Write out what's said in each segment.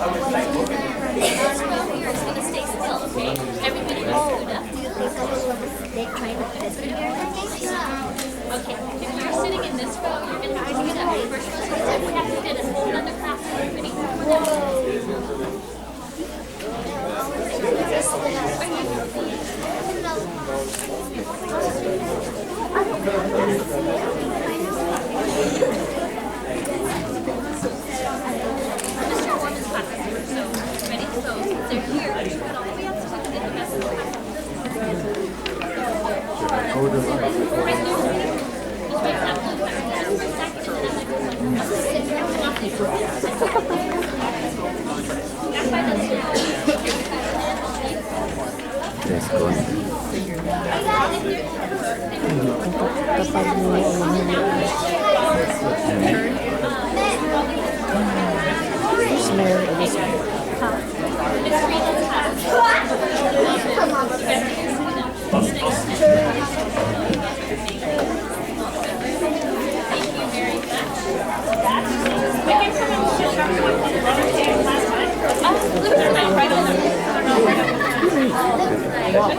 This row here is going to stay still, okay? Everybody just scoot up. Okay, if you're sitting in this row, you're going to have to get up. First one, we have to get a whole other class. Everybody,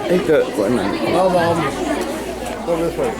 Cái cỡ của anh này. Go this way.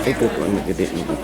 Cái cỡ của anh là cái điện này được.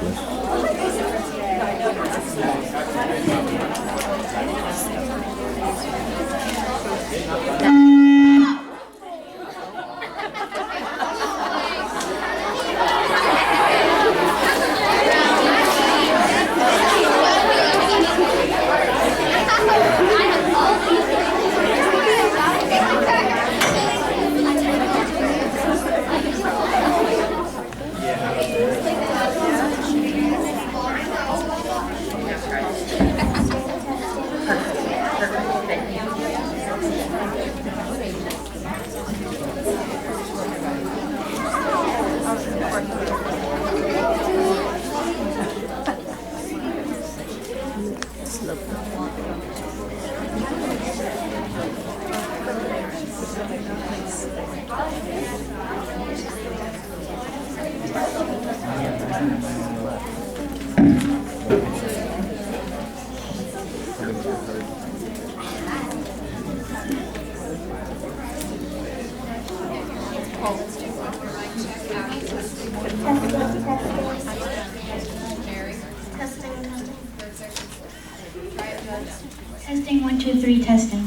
Testing 1 2 3 testing.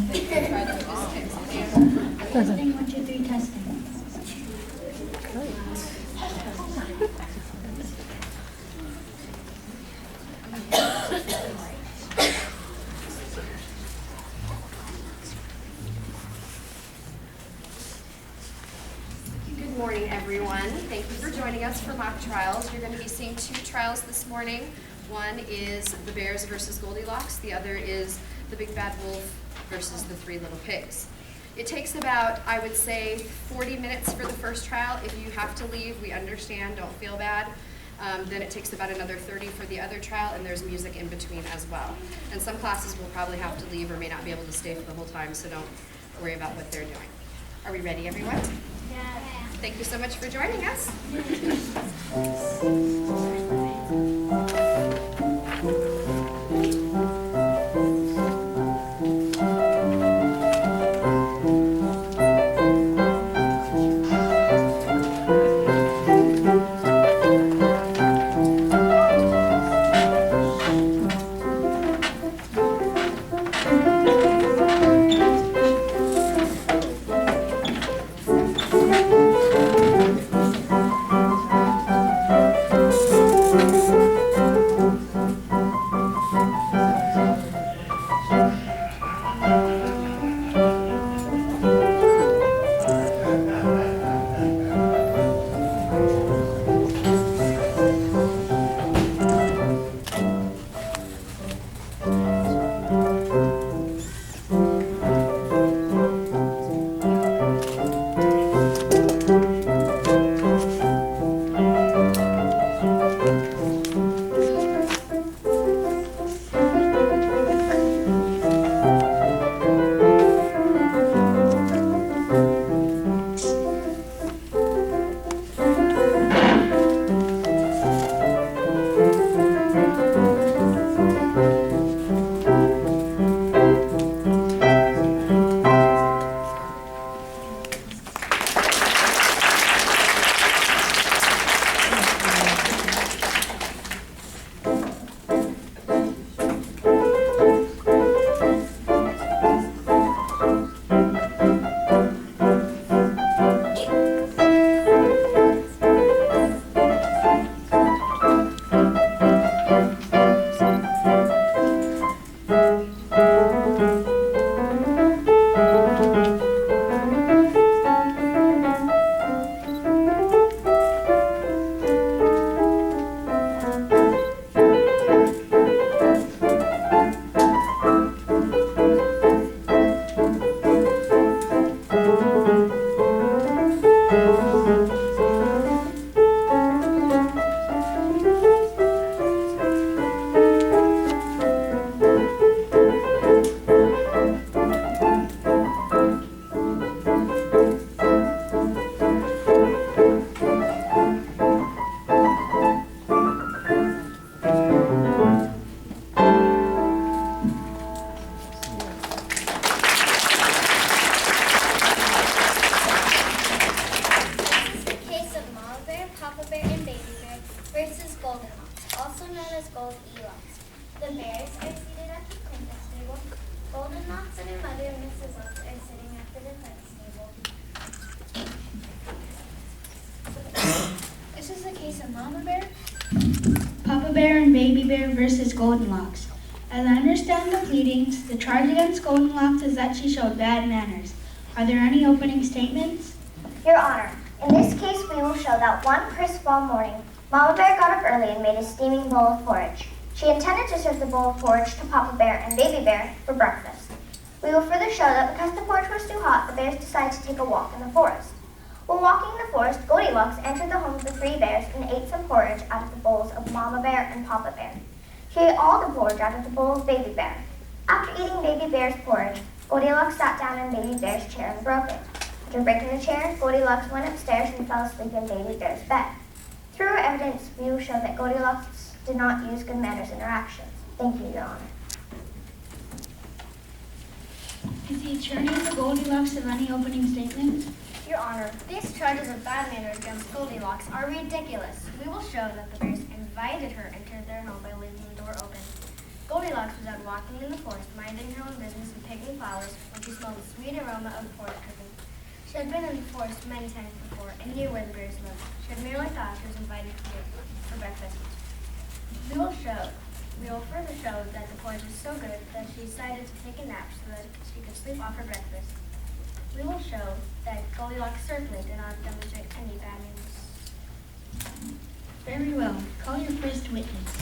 Testing 1 2 3 testing. Good morning, everyone. everyone. Thank you for joining us for mock trials. You're going to be seeing two trials this morning. One is the bears versus Goldilocks. The other is the big bad wolf versus the three little pigs. It takes about, I would say, 40 minutes for the first trial. If you have to leave, we understand, don't feel bad. Then it takes about another 30 for the other trial, and there's music in between as well. And some classes will probably have to leave or may not be able to stay for the whole time, so don't worry about what they're doing. Are we ready, everyone? Yeah. Thank you so much for joining us. Versus Goldilocks. As I understand the pleadings, the charge against Goldilocks is that she showed bad manners. Are there any opening statements? Your Honor, in this case we will show that one crisp fall morning, Mama Bear got up early and made a steaming bowl of porridge. She intended to serve the bowl of porridge to Papa Bear and Baby Bear for breakfast. We will further show that because the porridge was too hot, the bears decided to take a walk in the forest. While walking in the forest, Goldilocks entered the home of the three bears and ate some porridge out of the bowls of Mama Bear and Papa Bear. She ate all the porridge out of the bowl of Baby Bear. After eating Baby Bear's porridge, Goldilocks sat down in Baby Bear's chair and broke it. After breaking the chair, Goldilocks went upstairs and fell asleep in Baby Bear's bed. Through her evidence, we will show that Goldilocks did not use good manners in her actions. Thank you, Your Honor. Is the attorney for Goldilocks have any opening statements? Your Honor, these charges of bad manners against Goldilocks are ridiculous. We will show that the bears invited her into their home by leaving the door open. Goldilocks was out walking in the forest, minding her own business and picking flowers when she smelled the sweet aroma of porridge cooking. She had been in the forest many times before and knew where the bears lived. She had merely thought she was invited for breakfast. We will further show that the porridge was so good that she decided to take a nap so that she could sleep off her breakfast. We will show that Goldilocks certainly did not demonstrate any bad manners. Very well. Call your first witness.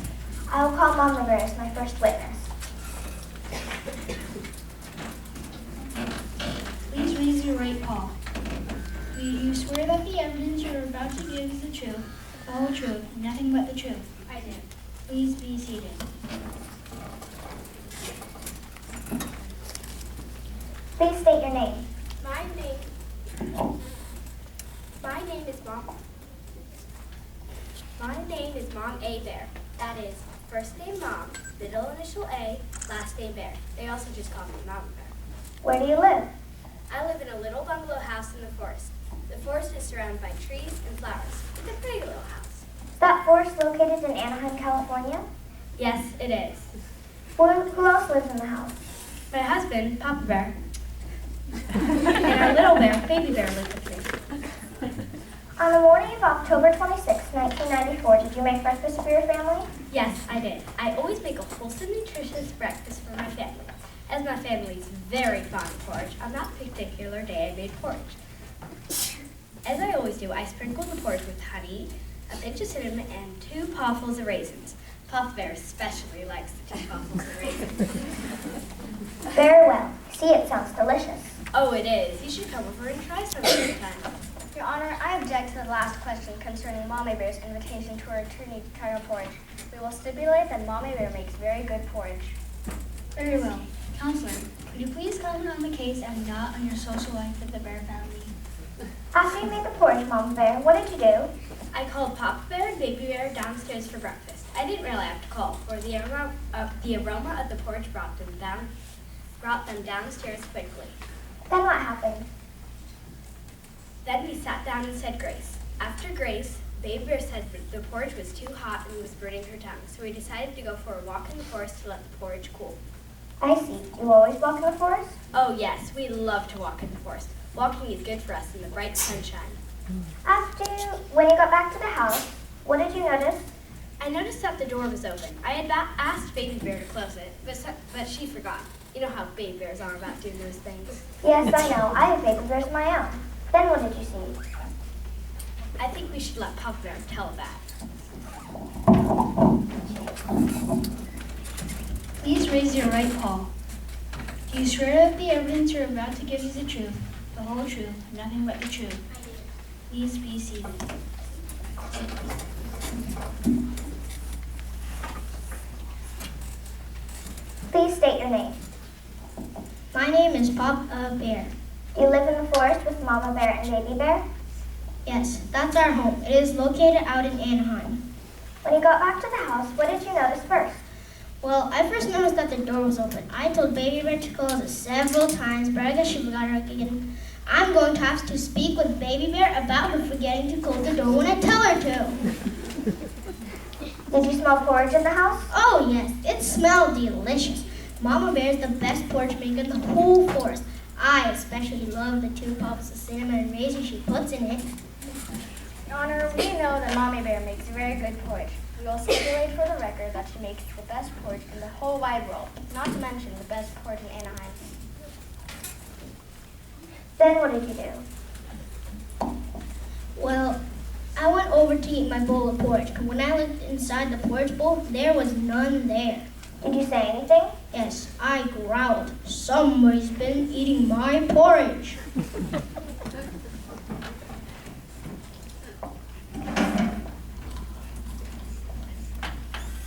I will call Mama Bear as my first witness. Please raise your right paw. Do you swear that the evidence you are about to give is the truth, the whole truth, and nothing but the truth? I do. Please be seated. Please state your name. My name is Mom. My name is Mom A. Bear. That is, first name Mom, middle initial A, last name Bear. They also just call me Mama Bear. Where do you live? I live in a little bungalow house in the forest. The forest is surrounded by trees and flowers. It's a pretty little house. Is that forest located in Anaheim, California? Yes, it is. Who else lives in the house? My husband, Papa Bear, and our little bear, Baby Bear, live with me. On the morning of October 26, 1994, did you make breakfast for your family? Yes, I did. I always make a wholesome, nutritious breakfast for my family. As my family is very fond of porridge, on that particular day I made porridge. As I always do, I sprinkle the porridge with honey, a pinch of cinnamon, and 2 pawfuls of raisins. Papa Bear especially likes the 2 pawfuls of raisins. Very well. See, it sounds delicious. Oh, it is. You should come over and try some sometime. Your Honor, I object to the last question concerning Mommy Bear's invitation to her attorney to try her porridge. We will stipulate that Mommy Bear makes very good porridge. Very well. Counselor, could you please comment on the case and not on your social life with the Bear family? After you made the porridge, Mama Bear, what did you do? I called Papa Bear and Baby Bear downstairs for breakfast. I didn't really have to call, for the aroma of the porridge brought them downstairs quickly. Then what happened? Then we sat down and said grace. After grace, Baby Bear said the porridge was too hot and was burning her tongue, so we decided to go for a walk in the forest to let the porridge cool. I see. Do you always walk in the forest? Oh yes, we love to walk in the forest. Walking is good for us in the bright sunshine. When you got back to the house, what did you notice? I noticed that the door was open. I had asked Baby Bear to close it, but she forgot. You know how baby bears are about doing those things. Yes, I know. I have baby bears of my own. Then what did you see? I think we should let Papa Bear tell that. Please raise your right paw. Do you swear that the evidence you're about to give is the truth, the whole truth, nothing but the truth? Please be seated. Please state your name. My name is Papa Bear. Do you live in the forest with Mama Bear and Baby Bear? Yes, that's our home. It is located out in Anaheim. When you got back to the house, what did you notice first? Well, I first noticed that the door was open. I told Baby Bear to close it several times, but I guess she forgot it again. I'm going to have to speak with Baby Bear about her forgetting to close the door when I tell her to. Did you smell porridge in the house? Oh yes, it smelled delicious. Mama Bear is the best porridge maker in the whole forest. I especially love the 2 pops of cinnamon and raisins she puts in it. Your Honor, we know that Mommy Bear makes very good porridge. We will stipulate for the record that she makes the best porridge in the whole wide world, not to mention the best porridge in Anaheim. Then what did you do? Well, I went over to eat my bowl of porridge, and when I looked inside the porridge bowl, there was none there. Did you say anything? Yes, I growled. Somebody's been eating my porridge.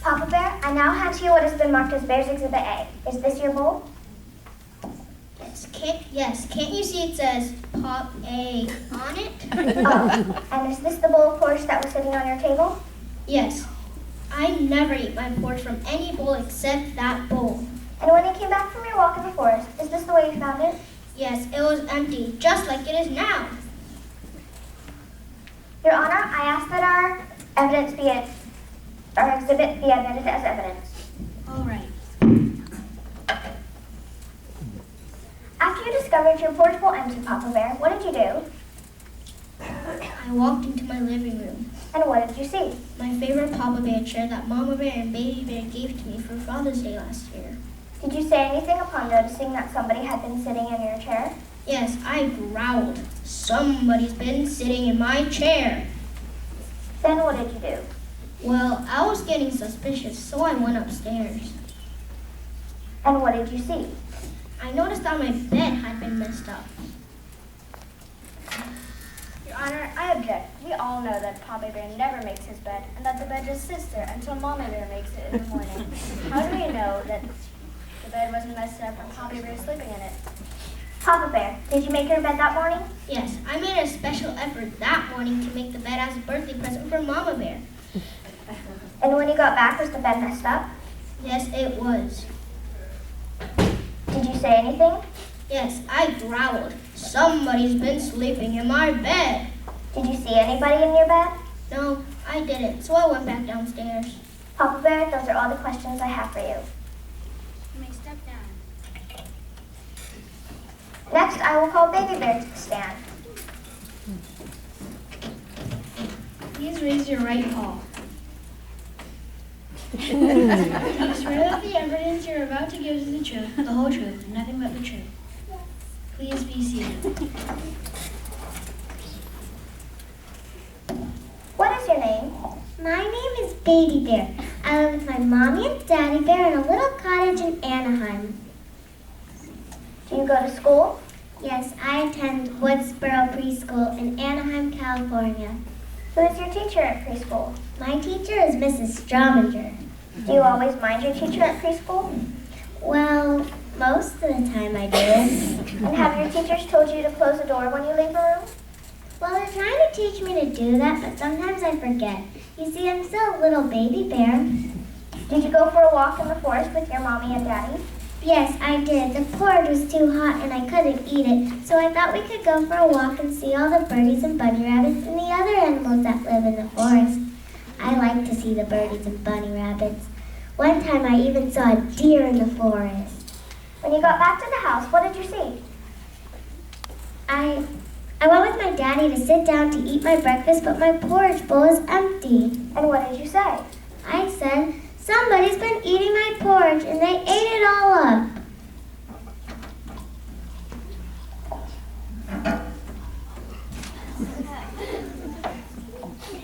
Papa Bear, I now hand to you what has been marked as Bear's Exhibit A. Is this your bowl? Can't you see it says Pop A on it? Oh, and is this the bowl of porridge that was sitting on your table? Yes. I never eat my porridge from any bowl except that bowl. And when you came back from your walk in the forest, is this the way you found it? Yes, it was empty, just like it is now. Your Honor, I ask that our exhibit be admitted as evidence. All right. After you discovered your porridge bowl empty, Papa Bear, what did you do? I walked into my living room. And what did you see? My favorite Papa Bear chair that Mama Bear and Baby Bear gave to me for Father's Day last year. Did you say anything upon noticing that somebody had been sitting in your chair? Yes, I growled. Somebody's been sitting in my chair. Then what did you do? Well, I was getting suspicious, so I went upstairs. And what did you see? I noticed that my bed had been messed up. Your Honor, I object. We all know that Papa Bear never makes his bed, and that the bed just sits there until Mama Bear makes it in the morning. How do we know that the bed wasn't messed up and Papa Bear is sleeping in it? Papa Bear, did you make your bed that morning? Yes, I made a special effort that morning to make the bed as a birthday present for Mama Bear. And when you got back, was the bed messed up? Yes, it was. Did you say anything? Yes, I growled. Somebody's been sleeping in my bed. Did you see anybody in your bed? No, I didn't, so I went back downstairs. Papa Bear, those are all the questions I have for you. You may step down. Next, I will call Baby Bear to the stand. Please raise your right paw. Do you swear that the evidence you're about to give is the truth, the whole truth, and nothing but the truth? Please be seated. What is your name? My name is Baby Bear. I live with my mommy and daddy bear in a little cottage in Anaheim. Do you go to school? Yes, I attend Woodsboro Preschool in Anaheim, California. Who is your teacher at preschool? My teacher is Mrs. Strominger. Do you always mind your teacher at preschool? Well, most of the time I do. And have your teachers told you to close the door when you leave a room? Well, they're trying to teach me to do that, but sometimes I forget. You see, I'm still a little baby bear. Did you go for a walk in the forest with your mommy and daddy? Yes, I did. The porridge was too hot and I couldn't eat it, so I thought we could go for a walk and see all the birdies and bunny rabbits and the other animals that live in the forest. I like to see the birdies and bunny rabbits. One time I even saw a deer in the forest. When you got back to the house, what did you see? I went with my daddy to sit down to eat my breakfast, but my porridge bowl is empty. And what did you say? I said, "Somebody's been eating my porridge and they ate it all up."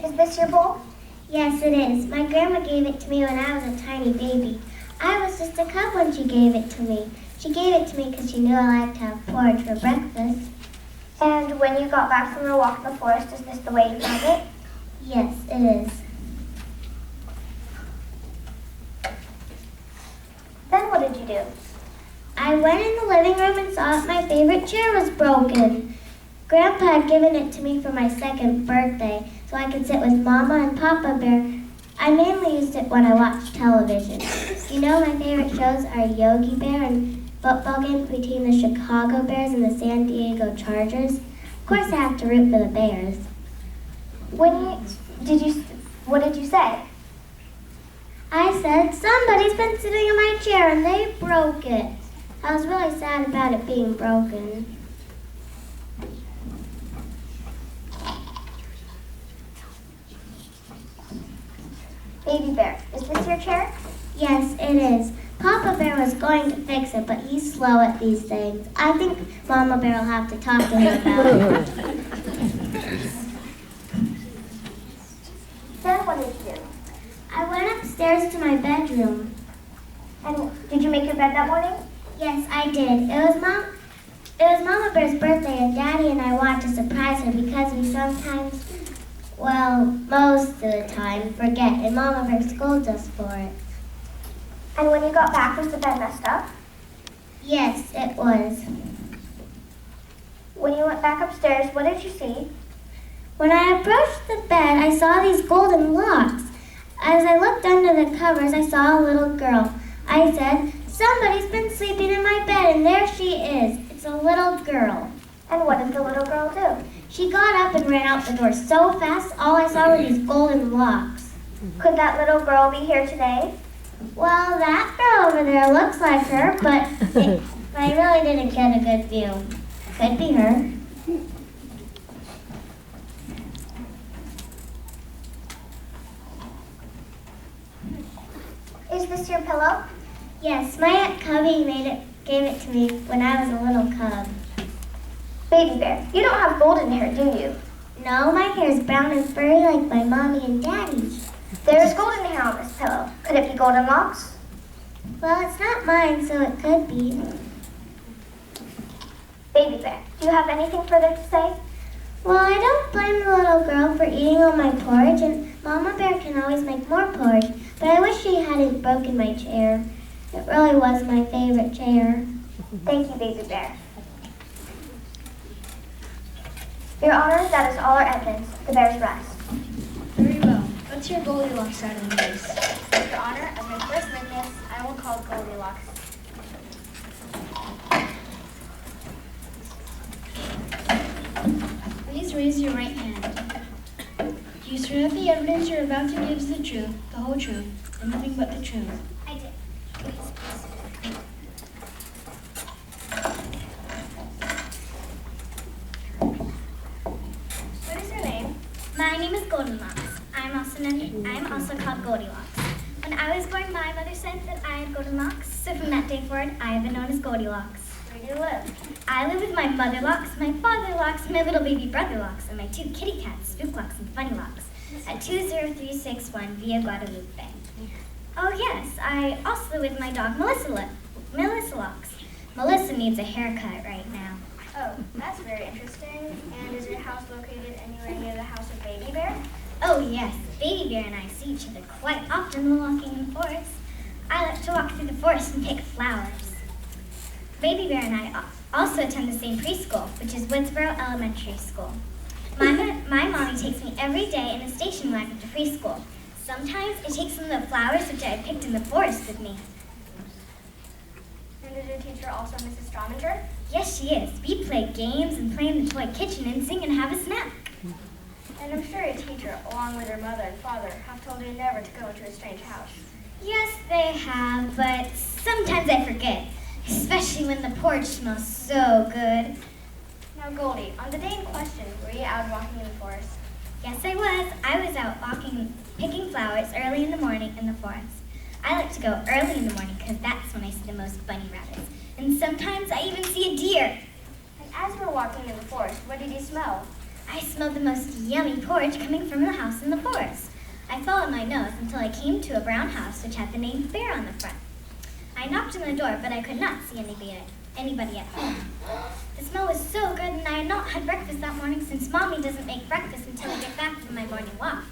Is this your bowl? Yes, it is. My grandma gave it to me when I was a tiny baby. I was just a cub when she gave it to me. She gave it to me because she knew I liked to have porridge for breakfast. And when you got back from your walk in the forest, is this the way you found it? Yes, it is. Then what did you do? I went in the living room and saw that my favorite chair was broken. Grandpa had given it to me for my second birthday, so I could sit with Mama and Papa Bear. I mainly used it when I watched television. You know, my favorite shows are Yogi Bear and football games between the Chicago Bears and the San Diego Chargers. Of course, I have to root for the Bears. What did you say? I said, "Somebody's been sitting in my chair and they broke it." I was really sad about it being broken. Baby Bear, is this your chair? Yes, it is. Papa Bear was going to fix it, but he's slow at these things. I think Mama Bear will have to talk to him about it. Then what did you do? I went upstairs to my bedroom. And did you make your bed that morning? Yes, I did. It was Mama Bear's birthday, and Daddy and I wanted to surprise her because we sometimes, well, most of the time, forget, and Mama Bear scolds us for it. And when you got back, was the bed messed up? Yes, it was. When you went back upstairs, what did you see? When I approached the bed, I saw these golden locks. As I looked under the covers, I saw a little girl. I said, "Somebody's been sleeping in my bed, and there she is. It's a little girl." And what did the little girl do? She got up and ran out the door so fast, all I saw were these golden locks. Could that little girl be here today? Well, that girl over there looks like her, but I really didn't get a good view. Could be her. Is this your pillow? Yes, my Aunt Cubby gave it to me when I was a little cub. Baby Bear, you don't have golden hair, do you? No, my hair is brown and furry like my mommy and daddy's. There's golden hair on this pillow. Could it be Goldilocks? Well, it's not mine, so it could be. Baby Bear, do you have anything further to say? Well, I don't blame the little girl for eating all my porridge, and Mama Bear can always make more porridge, but I wish she hadn't broken my chair. It really was my favorite chair. Thank you, Baby Bear. Your Honor, that is all our evidence. The bears rest. Very well. What's your Goldilocks side of the case? Your Honor, as my first witness, I will call Goldilocks. Please raise your right hand. Do you swear that the evidence you're about to give is the truth, the whole truth, and nothing but the truth? I did. Please. What is your name? My name is Goldilocks. I'm also called Goldilocks. When I was born, my mother said that I had golden locks, so from that day forward, I have been known as Goldilocks. Where do you live? I live with my mother locks, my father locks, my little baby brother locks, and my two kitty cats, Spook Locks and Funny Locks, at 20361 Via Guadalupe. Oh yes, I also live with my dog Melissa Locks. Melissa needs a haircut right now. Oh, that's very interesting. And is your house located anywhere near the house of Baby Bear? Oh yes, Baby Bear and I see each other quite often while walking in the forest. I like to walk through the forest and pick flowers. Baby Bear and I also attend the same preschool, which is Woodsboro Elementary School. My mommy takes me every day in a station wagon to preschool. Sometimes it takes some of the flowers which I picked in the forest with me. And is your teacher also Mrs. Strominger? Yes, she is. We play games and play in the toy kitchen and sing and have a snack. And I'm sure your teacher, along with your mother and father, have told you never to go into a strange house. Yes, they have, but sometimes I forget, especially when the porridge smells so good. Now, Goldie, on the day in question, were you out walking in the forest? Yes, I was. I was out walking, picking flowers early in the morning in the forest. I like to go early in the morning because that's when I see the most bunny rabbits. And sometimes I even see a deer. And as you were walking in the forest, what did you smell? I smelled the most yummy porridge coming from the house in the forest. I followed my nose until I came to a brown house which had the name Bear on the front. I knocked on the door, but I could not see anybody at home. The smell was so good, and I had not had breakfast that morning since Mommy doesn't make breakfast until I get back from my morning walk.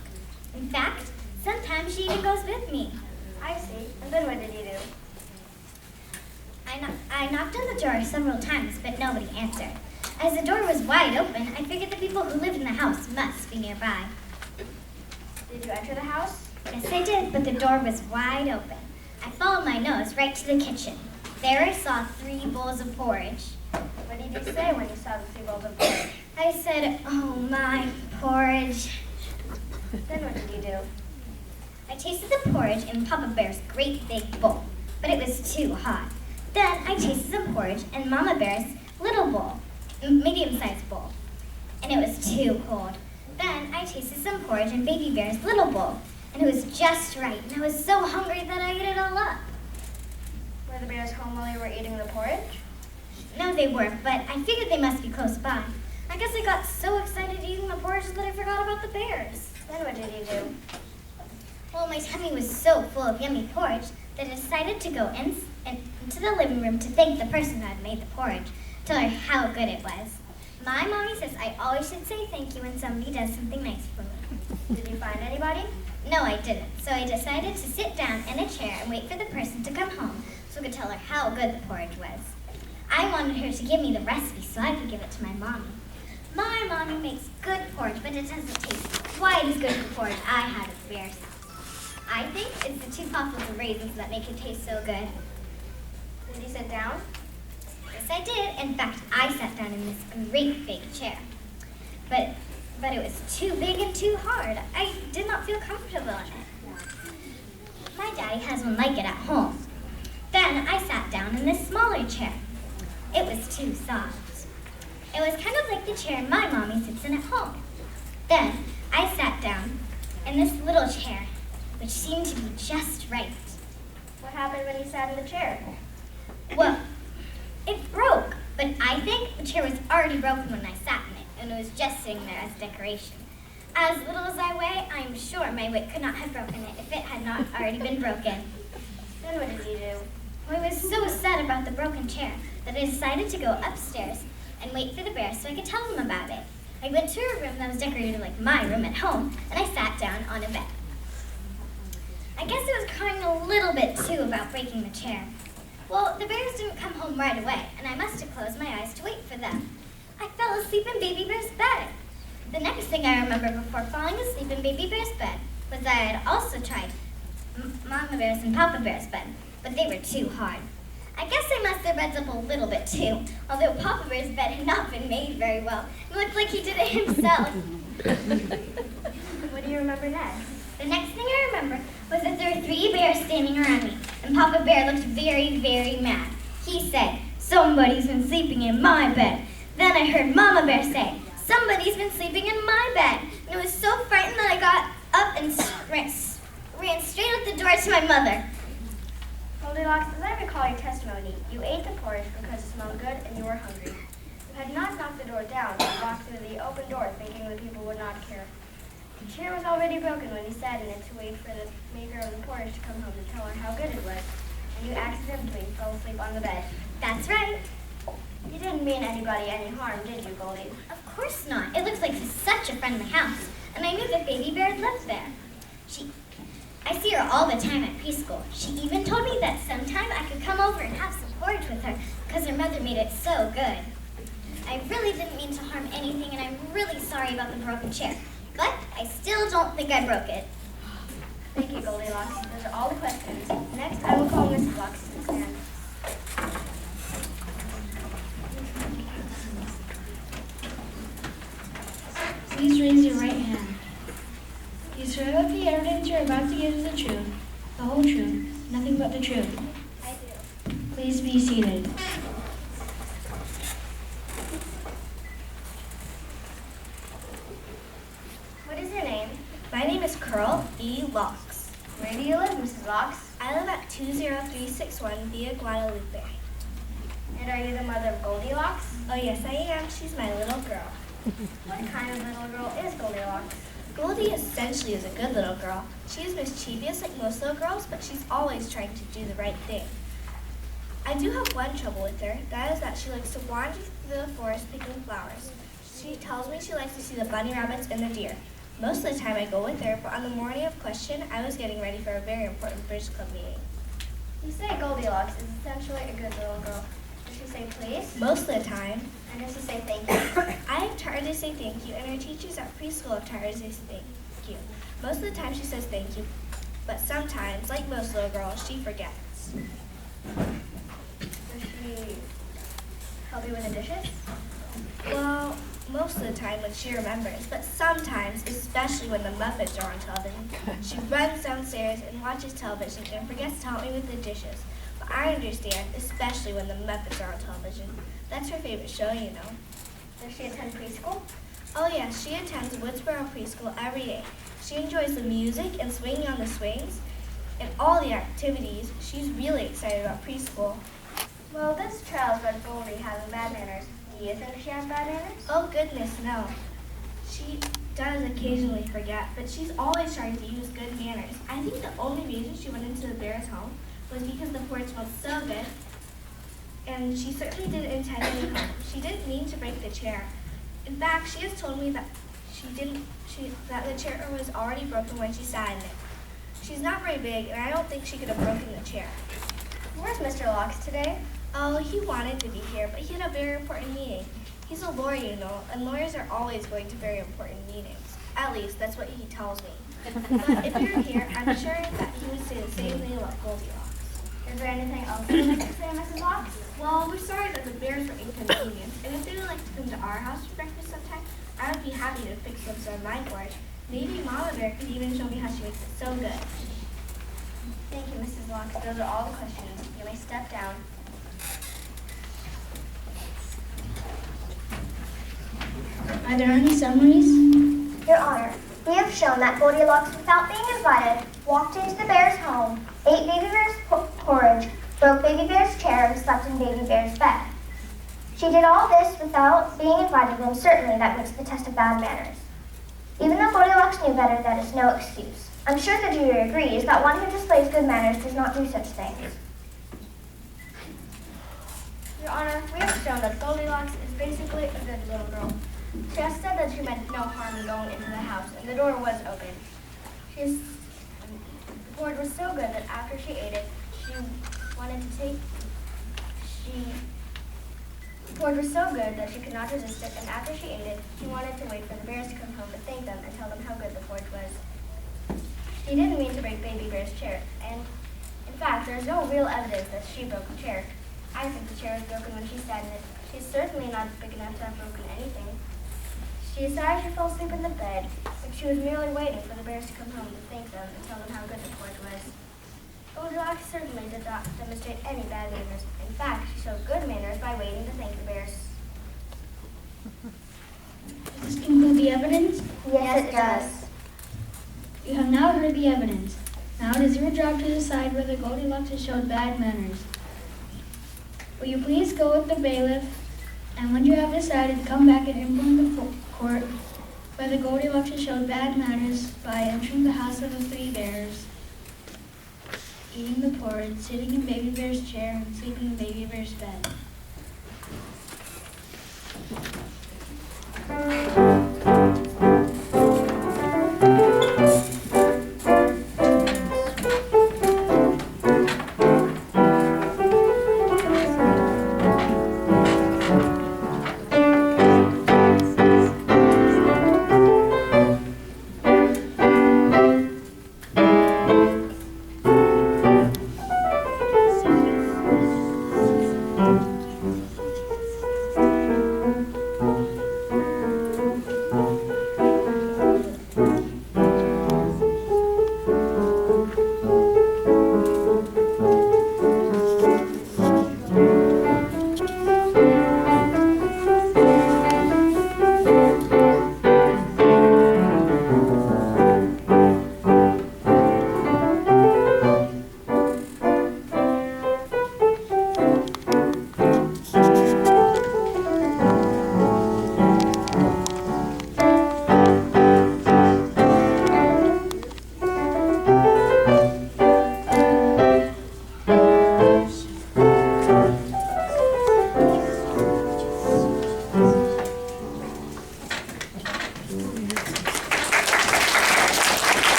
In fact, sometimes she even goes with me. I see. And then what did you do? I knocked on the door several times, but nobody answered. As the door was wide open, I figured the people who lived in the house must be nearby. Did you enter the house? Yes, I did, but the door was wide open. I followed my nose right to the kitchen. There I saw 3 bowls of porridge. What did you say when you saw the 3 bowls of porridge? I said, "Oh, my porridge." Then what did you do? I tasted the porridge in Papa Bear's great big bowl, but it was too hot. Then I tasted some porridge in Mama Bear's little bowl, medium-sized bowl, and it was too cold. Then I tasted some porridge in Baby Bear's little bowl, and it was just right, and I was so hungry that I ate it all up. Were the bears home while you were eating the porridge? No, they weren't, but I figured they must be close by. I guess I got so excited eating the porridge that I forgot about the bears. Then what did you do? Well, my tummy was so full of yummy porridge that I decided to go into the living room to thank the person who had made the porridge, tell her how good it was. My mommy says I always should say thank you when somebody does something nice for me. Did you find anybody? No, I didn't. So I decided to sit down in a chair and wait for the person to come home so I could tell her how good the porridge was. I wanted her to give me the recipe so I could give it to my mommy. My mommy makes good porridge, but it doesn't taste quite as good as the porridge I had at the bear's house. I think it's the 2 pockets of raisins that make it taste so good. Did you sit down? Yes, I did. In fact, I sat down in this great big chair. But it was too big and too hard. I did not feel comfortable in it. My daddy has one like it at home. Then I sat down in this smaller chair. It was too soft. It was kind of like the chair my mommy sits in at home. Then I sat down in this little chair, which seemed to be just right. What happened when you sat in the chair? Well, it broke, but I think the chair was already broken when I sat in it, and it was just sitting there as decoration. As little as I weigh, I am sure my weight could not have broken it if it had not already been broken. Then what did you do? Well, I was so sad about the broken chair that I decided to go upstairs and wait for the bear so I could tell him about it. I went to a room that was decorated like my room at home, and I sat down on a bed. I guess I was crying a little bit too about breaking the chair. Well, the bears didn't come home right away, and I must have closed my eyes to wait for them. I fell asleep in Baby Bear's bed. The next thing I remember before falling asleep in Baby Bear's bed was that I had also tried Mama Bear's and Papa Bear's bed, but they were too hard. I guess I messed their beds up a little bit too, although Papa Bear's bed had not been made very well. It looked like he did it himself. What do you remember next? The next thing I remember was that there were 3 bears standing around me, and Papa Bear looked very, very mad. He said, "Somebody's been sleeping in my bed." Then I heard Mama Bear say, "Somebody's been sleeping in my bed." And I was so frightened that I got up and ran straight out the door to my mother. Goldilocks, as I recall your testimony, you ate the porridge because it smelled good and you were hungry. You had not knocked the door down, but walked through the open door thinking the people would not care. The chair was already broken when you sat in it to wait for the maker of the porridge to come home to tell her how good it was, and you accidentally fell asleep on the bed. That's right. You didn't mean anybody any harm, did you, Goldie? Of course not. It looks like such a friendly house, and I knew that Baby Bear lived there. I see her all the time at preschool. She even told me that sometime I could come over and have some porridge with her because her mother made it so good. I really didn't mean to harm anything, and I'm really sorry about the broken chair, but I still don't think I broke it. Thank you, Goldilocks. Those are all the questions. Next, I will call Mrs. Locks to stand. Please raise your right hand. Do you swear that the evidence you're about to give is the truth, the whole truth, nothing but the truth? I do. Please be seated. What is your name? My name is Curl E. Locks. Where do you live, Mrs. Locks? I live at 20361 Via Guadalupe. And are you the mother of Goldilocks? Oh yes, I am. She's my little girl. What kind of little girl is Goldilocks? Goldie essentially is a good little girl. She is mischievous like most little girls, but she's always trying to do the right thing. I do have one trouble with her. That is that she likes to wander through the forest picking flowers. She tells me she likes to see the bunny rabbits and the deer. Most of the time I go with her, but on the morning of question, I was getting ready for a very important Bridge Club meeting. You say Goldilocks is essentially a good little girl. Does she say please? Most of the time. And does she say thank you? I have taught her to say thank you, and her teachers at preschool have taught her to say thank you. Most of the time she says thank you, but sometimes, like most little girls, she forgets. Does she help you with the dishes? Well, most of the time when she remembers, but sometimes, especially when the Muppets are on television, she runs downstairs and watches television and forgets to help me with the dishes. But I understand, especially when the Muppets are on television. That's her favorite show, you know. Does she attend preschool? Oh yes, she attends Woodsboro preschool every day. She enjoys the music and swinging on the swings and all the activities. She's really excited about preschool. Well, this child's about Goldie having bad manners. Do you think she has bad manners? Oh goodness, no. She does occasionally forget, but she's always trying to use good manners. I think the only reason she went into the bear's home was because the porridge smelled so good, and she certainly didn't intend any harm. She didn't mean to break the chair. In fact, she has told me that that the chair was already broken when she sat in it. She's not very big, and I don't think she could have broken the chair. Where's Mr. Locks today? Oh, he wanted to be here, but he had a very important meeting. He's a lawyer, you know, and lawyers are always going to very important meetings. At least, that's what he tells me. But if you're here, I'm sure that he would say the same thing about Goldilocks. Is there anything else you would like to say, Mrs. Locks? Well, we're sorry that the bears were inconvenienced, and if they would like to come to our house for breakfast sometime, I would be happy to fix them some of my porridge. Maybe Mama Bear could even show me how she makes it so good. Thank you, Mrs. Locks. Those are all the questions. You may step down. Are there any summaries? Your Honor, we have shown that Goldilocks, without being invited, walked into the bear's home, ate Baby Bear's porridge, broke Baby Bear's chair, and slept in Baby Bear's bed. She did all this without being invited, and certainly that makes the test of bad manners. Even though Goldilocks knew better, that is no excuse. I'm sure the jury agrees that one who displays good manners does not do such things. Your Honor, we have shown that Goldilocks is basically a good little girl. She has said that she meant no harm in going into the house, and the door was open. The porridge was so good that after she ate it, the porridge was so good that she could not resist it, and after she ate it, she wanted to wait for the bears to come home to thank them and tell them how good the porridge was. She didn't mean to break Baby Bear's chair, and in fact, there is no real evidence that she broke the chair. I think the chair was broken when she sat in it. She's certainly not big enough to have broken anything. She decided she'd fall asleep in the bed, but she was merely waiting for the bears to come home to thank them and tell them how good the porridge was. Goldilocks certainly did not demonstrate any bad manners. In fact, she showed good manners by waiting to thank the bears. Does this conclude the evidence? Yes, it does. You have now heard the evidence. Now it is your job to decide whether Goldilocks has showed bad manners. Will you please go with the bailiff, and when you have decided, come back and inform the court whether Goldilocks has showed bad manners by entering the house of the three bears, eating the porridge, sitting in Baby Bear's chair, and sleeping in Baby Bear's bed.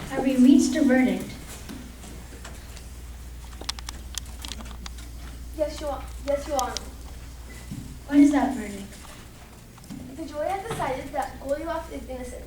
Have we reached a verdict? Yes, Your Honor. What is that verdict? The jury has decided that Goldilocks is innocent.